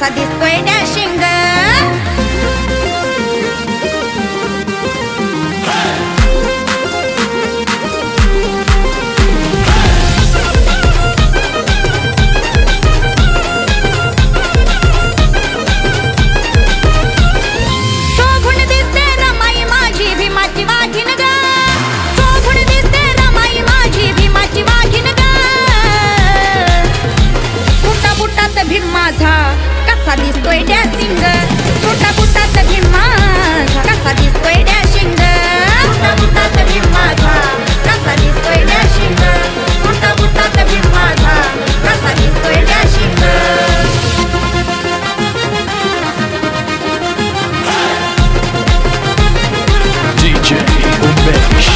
कसा दिसतोय डॅशिंग भीम माझा कसा दिसतोय डॅशिंग छोटा बुटात भीम माझा कसा दिसतोय डॅशिंग छोटा बुटात भीम माझा कसा दिसतोय डॅशिंग छोटा बुटात भीम माझा कसा दिसतोय डॅशिंग DJ Umesh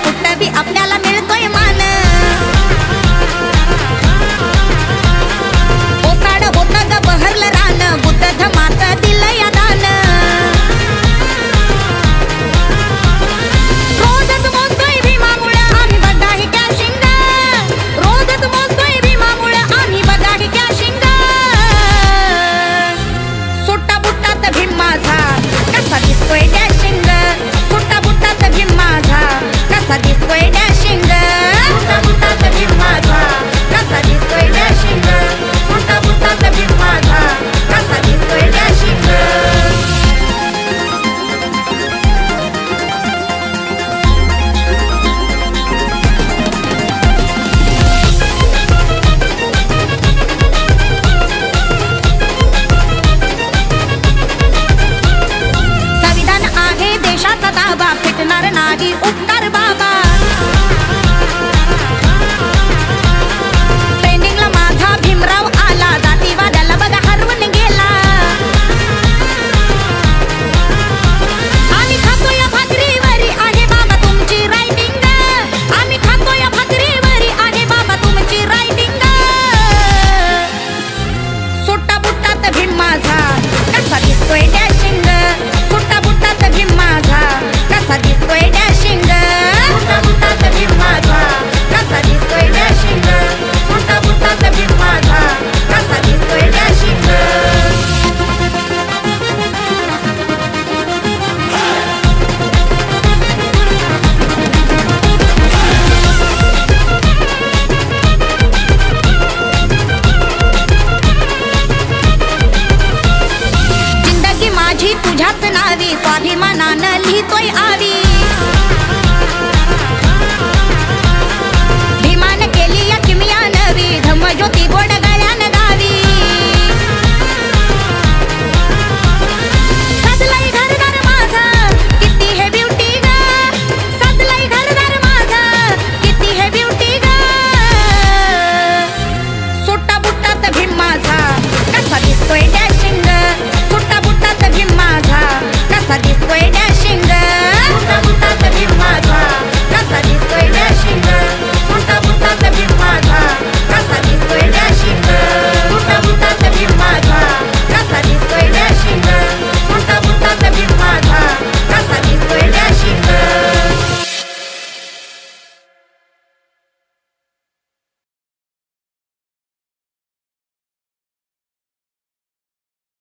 कुठं बी आपल्याला मिळतोय मान ओसाड होत ग बहरलं रान बुद्ध धमात दिलं या दान रोजच मोजतोय भीमामुळं आम्ही बघा ही डॅशिंग रोजच मोजतोय भीमामुळं आम्ही बघा ही डॅशिंग सुट्टा बुट्टात भीम माझा कसा दिसतोय डॅशिंग सुट्टा बुट्टात भीम माझा कसा दिसतोय डॅशिंग छोटा बुटात भीम माझा कसा दिसतोय डॅशिंग छोटा बुटात भीम माझा कसा दिसतोय डॅशिंग संविधान आहे देशाचा ताबा फिटणार नाही उपकार बाबा ट्रेंडिंगला माझा भीमराव आला जातीवाद्याला बघा हरवून गेला आम्ही खातोय भाकरीवरी आहे बाबा तुमची रायटिंग आम्ही खातोय भाकरीवरी आहे बाबा तुमची रायटिंग सुट्टा बुट्टात भीम माझा कसा दिसतोय डॅशिंग सुट्टा बुट्टात भीम माझा कसा दिसतोय डॅशिंग छोटा बुटात भीम माझा कसा दिसतोय डॅशिंग छोटा बुटात भीम माझा कसा दिसतोय डॅशिंग जिंदगी माझी तुझ्याच नावी स्वाभिमानानं लिहितोय आवी